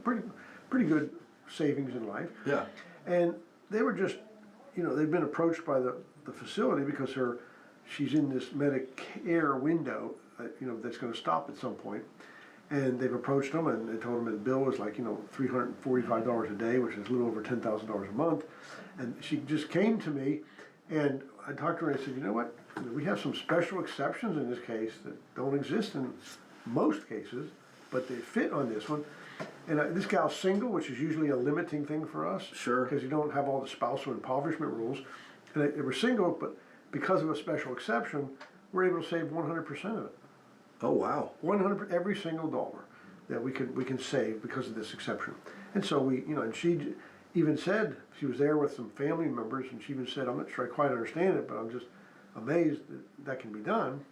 pretty good savings in life. Yeah. And they were just, they've been approached by the facility because she's in this Medicare window, that's going to stop at some point. And they've approached them and they told them the bill was like, $345 a day, which is a little over $10,000 a month. And she just came to me, and I talked to her and I said, you know what? We have some special exceptions in this case that don't exist in most cases, but they fit on this one. And this gal's single, which is usually a limiting thing for us. Sure. Because you don't have all the spousal impoverishment rules. And they were single, but because of a special exception, we're able to save 100% of it. Oh, wow. 100, every single dollar that we can save because of this exception. And so and she even said, she was there with some family members, and she even said, I'm not sure I quite understand it, but I'm just amazed that can be done.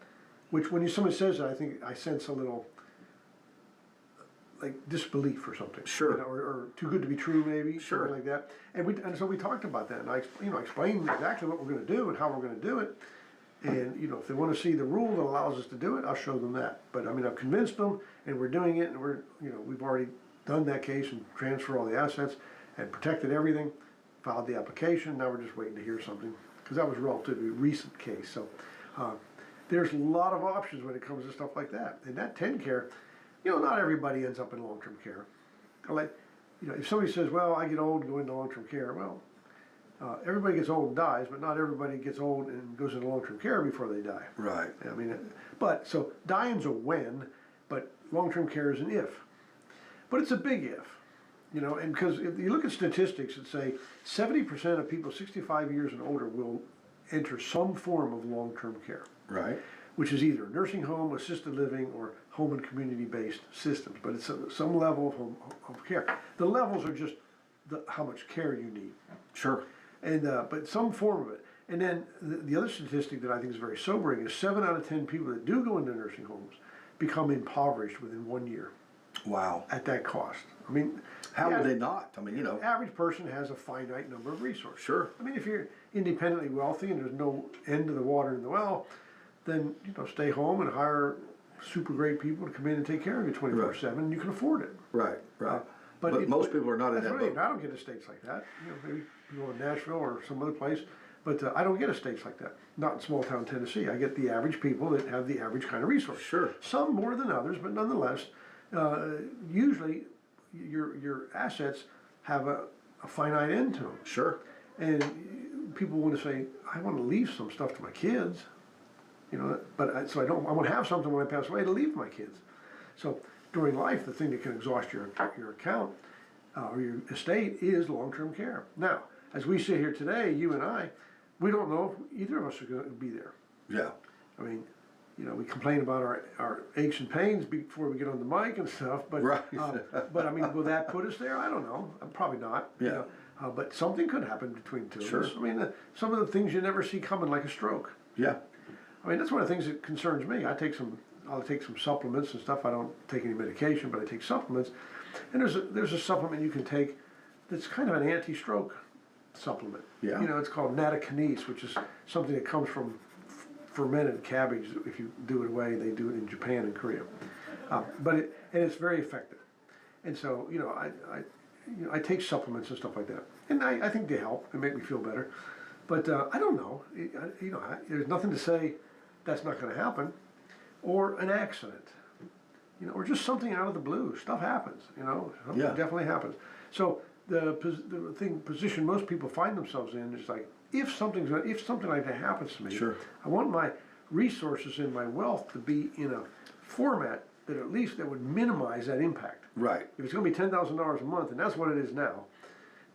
Which when somebody says that, I think I sense a little like disbelief or something. Sure. Or too good to be true, maybe. Sure. Something like that. And so we talked about that, and I explained exactly what we're going to do and how we're going to do it. And if they want to see the rule that allows us to do it, I'll show them that. But I mean, I've convinced them, and we're doing it, and we've already done that case and transferred all the assets and protected everything, filed the application. Now we're just waiting to hear something because that was a relatively recent case. So there's a lot of options when it comes to stuff like that. And that TennCare, not everybody ends up in long-term care. Like, if somebody says, well, I get old and go into long-term care, well, everybody gets old and dies, but not everybody gets old and goes into long-term care before they die. Right. I mean, so dying's a when, but long-term care is an if. But it's a big if, and because if you look at statistics that say 70% of people 65 years and older will enter some form of long-term care. Right. Which is either a nursing home, assisted living, or home and community-based systems. But it's some level of home care. The levels are just how much care you need. Sure. And but some form of it. And then the other statistic that I think is very sobering is 7 out of 10 people that do go into nursing homes become impoverished within 1 year. Wow. At that cost. I mean, how would they not? I mean, average person has a finite number of resources. Sure. I mean, if you're independently wealthy and there's no end to the water in the well, then stay home and hire super great people to come in and take care of you 24/7. And you can afford it. Right. Right. But most people are not in that right. boat. I don't get estates like that. Maybe people in Nashville or some other place, but I don't get estates like that. Not in small town Tennessee. I get the average people that have the average kind of resource. Sure. Some more than others, but nonetheless, usually your assets have a finite end to them. Sure. And people want to say, I want to leave some stuff to my kids. But so I want to have something when I pass away to leave my kids. So during life, the thing that can exhaust your account or your estate is long-term care. Now, as we sit here today, you and I, we don't know if either of us are going to be there. Yeah. I mean, we complain about our aches and pains before we get on the mic and stuff, but Right. But I mean, will that put us there? I don't know. Probably not. Yeah. But something could happen between the two Sure. of us. I mean, some of the things you never see coming, like a stroke. Yeah. I mean, that's one of the things that concerns me. I'll take some supplements and stuff. I don't take any medication, but I take supplements. And there's a supplement you can take that's kind of an anti-stroke supplement. Yeah. It's called nattokinase, which is something that comes from fermented cabbage. If you do it away, they do it in Japan and Korea. But it's very effective. And so, I take supplements and stuff like that. And I think they help and make me feel better. But I don't know. There's nothing to say that's not going to happen. Or an accident. Or just something out of the blue. Stuff happens. Something Yeah. definitely happens. So the position most people find themselves in is like, if something like that happens to me, Sure. I want my resources and my wealth to be in a format that at least that would minimize that impact. Right. If it's going to be $10,000 a month, and that's what it is now,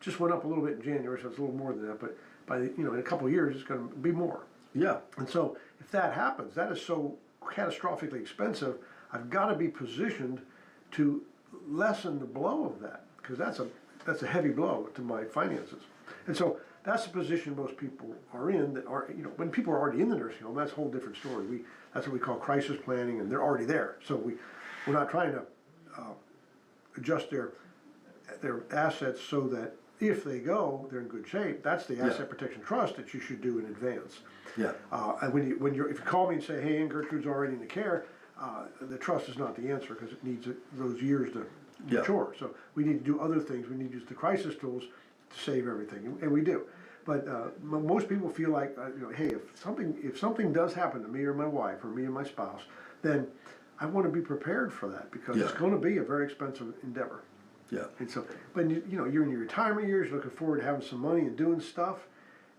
just went up a little bit in January, so it's a little more than that. But by in a couple of years, it's going to be more. Yeah. And so if that happens, that is so catastrophically expensive. I've got to be positioned to lessen the blow of that, because that's a heavy blow to my finances. And so that's the position most people are in. That are when people are already in the nursing home, that's a whole different story. That's what we call crisis planning, and they're already there. So we're not trying to adjust their assets so that if they go, they're in good shape. That's the asset protection trust that you should do in advance. Yeah. And if you call me and say, hey, Aunt Gertrude's already in the care, the trust is not the answer, because it needs those years to mature. So we need to do other things. We need to use the crisis tools to save everything, and we do. But most people feel like, hey, if something does happen to me or my wife or me and my spouse, then I want to be prepared for that, because it's going to be a very expensive endeavor. Yeah. And so, but you're in your retirement years, looking forward to having some money and doing stuff,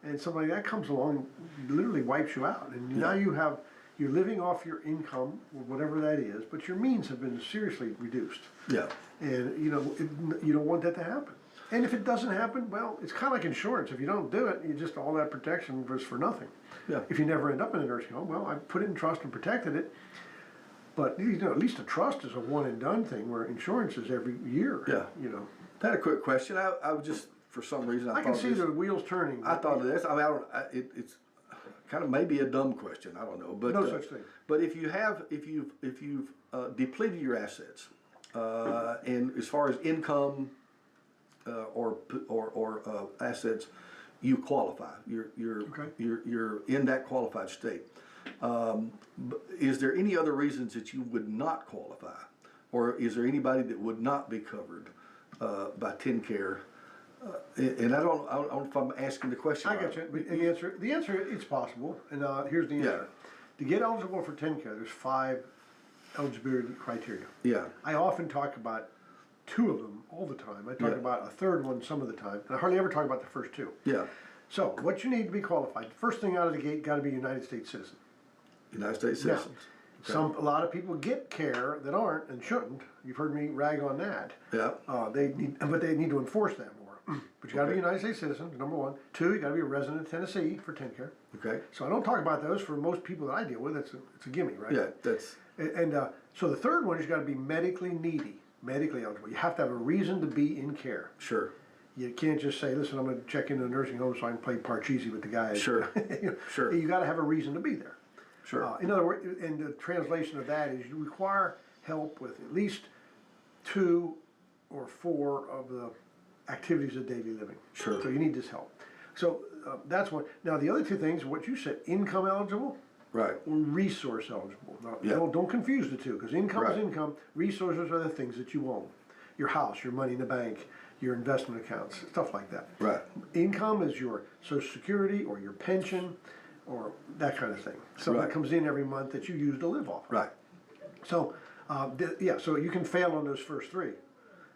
and something like that comes along and literally wipes you out. And now you're living off your income, or whatever that is, but your means have been seriously reduced. Yeah. And, you don't want that to happen. And if it doesn't happen, well, it's kind of like insurance. If you don't do it, you just, all that protection was for nothing. Yeah. If you never end up in a nursing home, well, I put it in trust and protected it. But, at least a trust is a one and done thing, where insurance is every year. Yeah. I had a quick question. I was just, for some reason, I can see the wheels turning. I thought of this. I mean, it's kind of maybe a dumb question. I don't know, but No such thing. But if you've depleted your assets, and as far as income or assets, you qualify. Okay. You're in that qualified state. Is there any other reasons that you would not qualify, or is there anybody that would not be covered by TennCare? And I don't know if I'm asking the question. I right. got you. The answer, it's possible, and here's the answer. To get eligible for TennCare, there's 5 eligibility criteria. Yeah. I often talk about 2 of them all the time. I talk about a third one some of the time, and I hardly ever talk about the first 2. Yeah. So, what you need to be qualified, first thing out of the gate, got to be a United States citizen. United States Now, citizens. Okay. a lot of people get care that aren't and shouldn't. You've heard me rag on that. Yeah. But they need to enforce that more. But you got to be a United States citizen, number 1. 2, you got to be a resident of Tennessee for TennCare. Okay. So I don't talk about those for most people that I deal with. It's a gimme, right? Yeah, that's And so the third one is you got to be medically needy, medically eligible. You have to have a reason to be in care. sure. You can't just say, listen, I'm going to check into a nursing home so I can play Parcheesi with the guys. Sure. Sure. You got to have a reason to be there. Sure. In other words, and the translation of that is you require help with at least 2 or 4 of the activities of daily living. Sure. So you need this help. So that's one. Now the other 2 things, what you said, income eligible Right. or resource eligible. Now, Yeah. don't confuse the 2, because income Right. is income. Resources are the things that you own. Your house, your money in the bank, your investment accounts, stuff like that. Right. Income is your Social Security or your pension or that kind of thing. Something Right. that comes in every month that you use to live off. Right. So, so you can fail on those first 3.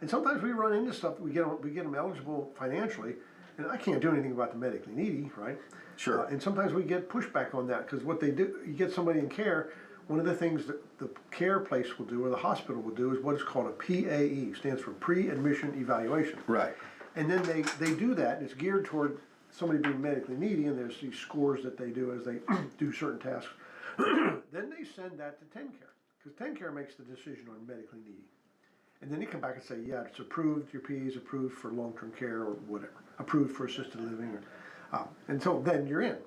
And sometimes we run into stuff, we get them eligible financially, and I can't do anything about the medically needy, right? Sure. And sometimes we get pushback on that, because what they do, you get somebody in care, one of the things that the care place will do, or the hospital will do, is what is called a PAE, stands for pre-admission evaluation. Right. And then they do that, and it's geared toward somebody being medically needy, and there's these scores that they do as they do certain tasks. Then they send that to TennCare, because TennCare makes the decision on medically needy. And then they come back and say, yeah, it's approved, your PA is approved for long-term care or whatever, approved for assisted living, and so then you're in.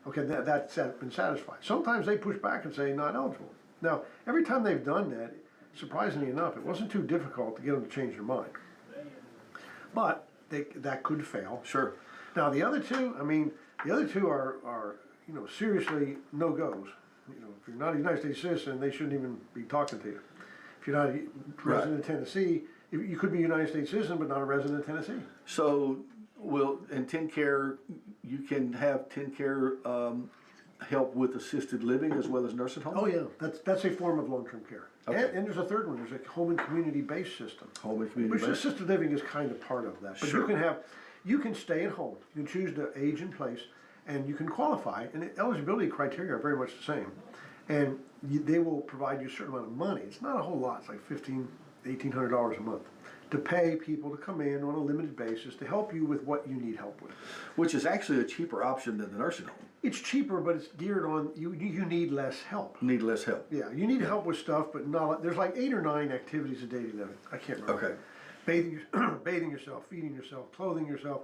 Okay, that's been satisfied. Sometimes they push back and say not eligible. Now, every time they've done that, surprisingly enough, it wasn't too difficult to get them to change their mind. But that could fail. Sure. Now, the other 2, are seriously no-goes. If you're not a United States citizen, they shouldn't even be talking to you. If you're not a resident of Tennessee, you could be a United States citizen, but not a resident of Tennessee. So, in TennCare, you can have TennCare help with assisted living as well as nursing homes? Oh yeah, that's a form of long-term care. Okay. And there's a third one. There's a home and community-based system. Home and community Which based. assisted living is kind of part of that. But Sure. you can stay at home. You can choose to age in place, and you can qualify. And the eligibility criteria are very much the same. And they will provide you a certain amount of money. It's not a whole lot. It's like $1,800 a month to pay people to come in on a limited basis to help you with what you need help with. Which is actually a cheaper option than the nursing home. It's cheaper, but it's geared on you need less help. Need less help. Yeah, you need help with stuff, but not. There's like 8 or 9 activities of daily living. I can't remember. Okay. Bathing yourself, feeding yourself, clothing yourself,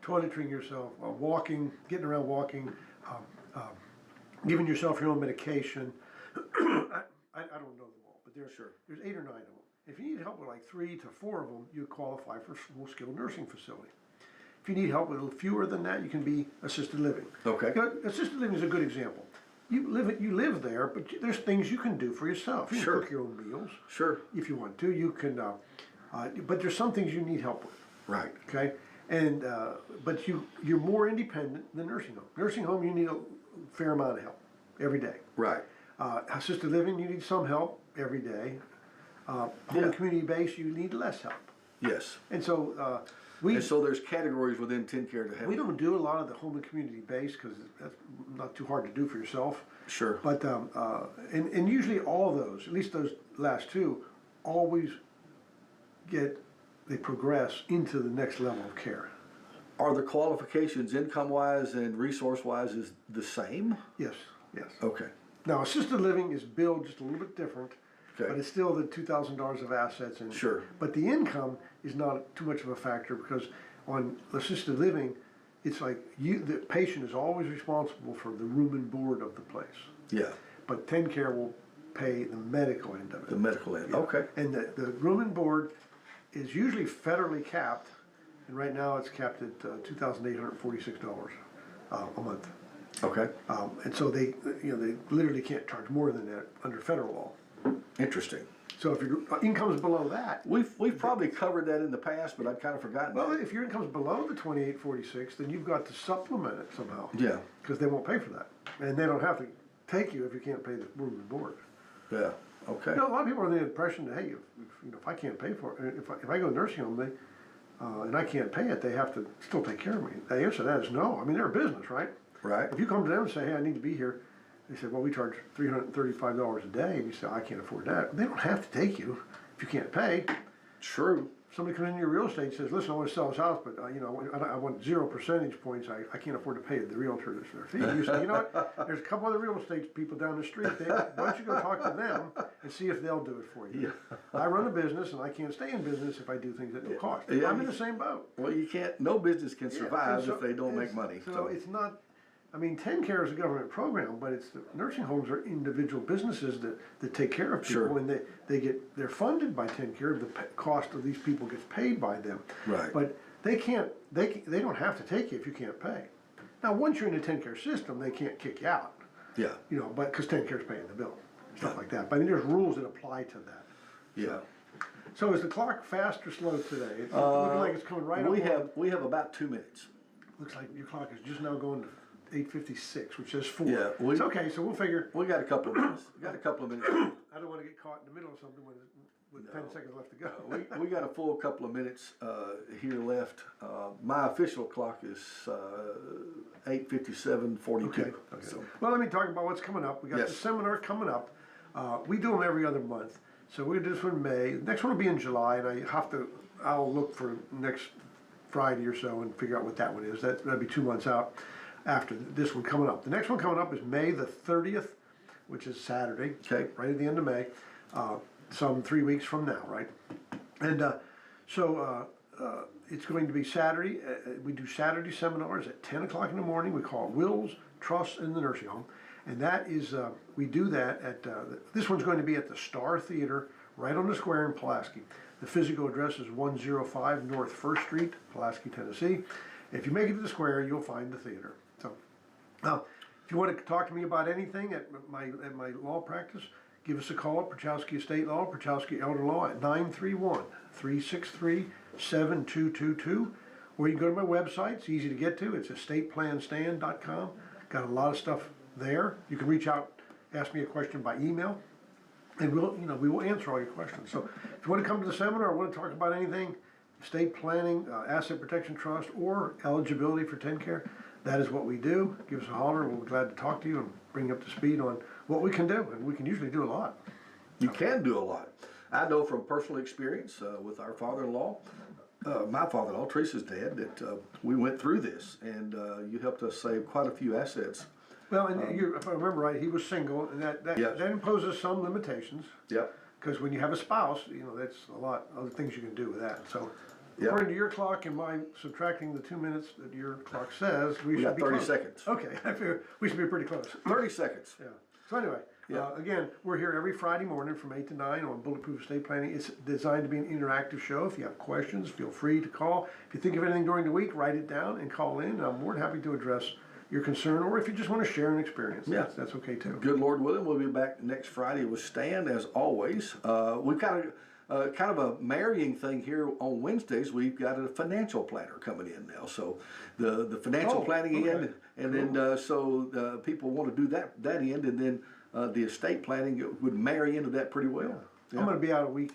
toiletring yourself, walking, getting around walking, giving yourself your own medication. I don't know them all, but there's 8 or 9 of them. If you need help with like 3 to 4 of them, you qualify for full-skilled nursing facility. If you need help with a little fewer than that, you can be assisted living. Okay. Assisted living is a good example. You live there, but there's things you can do for yourself. You can Sure. cook your own meals. Sure. If you want to, you can. But there's some things you need help with. Right. Okay, and but you're more independent than nursing home. Nursing home, you need a fair amount of help every day. Right. Assisted living, you need some help every day. Home and community based, you need less help. Yes. And so And so there's categories within TennCare to help. we don't do a lot of the home and community based because that's not too hard to do for yourself. Sure. But and usually all of those, at least those last 2, always they progress into the next level of care. Are the qualifications income-wise and resource-wise is the same? Yes, yes. Okay, Now, assisted living is billed just a little bit different, Okay. but it's still the $2,000 of assets. And Sure. But the income is not too much of a factor because on assisted living, it's like the patient is always responsible for the room and board of the place. yeah, But TennCare will pay the medical end of it. the medical end, Yeah. okay. And the room and board is usually federally capped, and right now it's capped at $2,846 a month. Okay, And so they literally can't charge more than that under federal law. interesting. So if your income's below that, We've probably covered that in the past, but I'd kind of forgotten well, that. if your income's below the 2846, then you've got to supplement it somehow. Yeah, Because they won't pay for that, and they don't have to take you if you can't pay the room and board. yeah, okay. You know, a lot of people are under the impression that, hey, if I can't pay for it, if I go to nursing home, and I can't pay it, they have to still take care of me. The answer to that is no. I mean, they're a business, right? Right, If you come to them and say, hey, I need to be here, they say, well, we charge $335 a day, and you say, I can't afford that. They don't have to take you if you can't pay. true. Somebody comes into your real estate and says, listen, I want to sell this house, but I want 0 percentage points. I can't afford to pay the realtor their fee. You say, you know what? There's a couple other real estate people down the street. Why don't you go talk to them and see if they'll do it for you? Yeah. I run a business, and I can't stay in business if I do things at no cost. Yeah. I'm in the same boat. Well, you can't, no business can Yeah, survive and so if they don't make it's- money, So so. it's not, I mean, TennCare is a government program, but it's the nursing homes are individual businesses that take care of people, Sure. and they're funded by TennCare. The cost of these people gets paid by them. Right. But they don't have to take you if you can't pay. Now, once you're in the TennCare system, they can't kick you out. Yeah, But because TennCare's paying the bill, stuff like that. But I mean, there's rules that apply to that. yeah. So is the clock fast or slow today? It's looking like it's coming right up. We have about 2 minutes. Looks like your clock is just now going to 8:56, which says 4. Yeah, It's okay, so we'll figure. We got a couple of minutes. We got a couple of minutes. I don't want to get caught in the middle of something with 10 seconds left to go. We got a full couple of minutes here left. My official clock is 8:57:42. Okay. So, Well, let me talk about what's coming up. We got the Yes. seminar coming up. We do them every other month. So we're going to do this one in May. The next one will be in July, and I'll look for next Friday or so and figure out what that one is. That'll be 2 months out after this one coming up. The next one coming up is May the 30th, which is Saturday. Okay. Right at the end of May. Some 3 weeks from now, right? And so it's going to be Saturday. We do Saturday seminars at 10 o'clock in the morning. We call it Wills, Trusts, in the Nursing Home. And that is, we do that at, this one's going to be at the Star Theater, right on the square in Pulaski. The physical address is 105 North 1st Street, Pulaski, Tennessee. If you make it to the square, you'll find the theater. So, now, if you want to talk to me about anything at my law practice, give us a call at Pierchoski Estate Law, Pierchoski Elder Law at 931-363-7222. Or you can go to my website. It's easy to get to. It's estateplanstand.com. Got a lot of stuff there. You can reach out, ask me a question by email, and we will answer all your questions. So if you want to come to the seminar or want to talk about anything, estate planning, asset protection trust, or eligibility for TennCare, that is what we do. Give us a holler. We'll be glad to talk to you and bring you up to speed on what we can do. And we can usually do a lot. you can do a lot. I know from personal experience with our father-in-law, my father-in-law, Teresa's dad, that we went through this, and you helped us save quite a few assets. Well, and if I remember right, he was single, and that imposes some limitations. Yep. Because when you have a spouse, that's a lot of other things you can do with that. So, Yep. according to your clock and my subtracting the 2 minutes that your clock says, we should got be 30 close. seconds. Okay, I figure we should be pretty close. 30 seconds. Yeah. So anyway, Yeah. again, we're here every Friday morning from 8 to 9 on Bulletproof Estate Planning. It's designed to be an interactive show. If you have questions, feel free to call. If you think of anything during the week, write it down and call in. And I'm more than happy to address your concern, or if you just want to share an experience, Yeah. that's okay too. Good Lord willing, we'll be back next Friday with Stan as always. We've got kind of a marrying thing here on Wednesdays. We've got a financial planner coming in now, so the financial planning okay. end, and then so people want to do that end, and then the estate planning would marry into that pretty well. I'm going to be out a week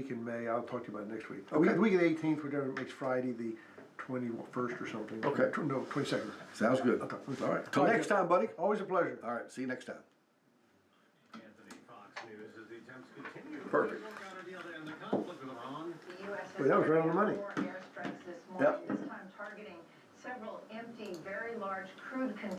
in May. I'll talk to you about it next week. Okay. The week of the 18th, whatever makes Friday the 21st or something. Okay. No, 22nd. Sounds good. Okay. All right. Till next time, buddy. Always a pleasure. All right. See you next time. Anthony, Fox News, as the attempts continue. Perfect. To work out a deal to end the conflict with Iran. Iran. The U.S. Well, that was right on the money. 4 airstrikes this morning, Yep. this time targeting several empty, very large crude containers.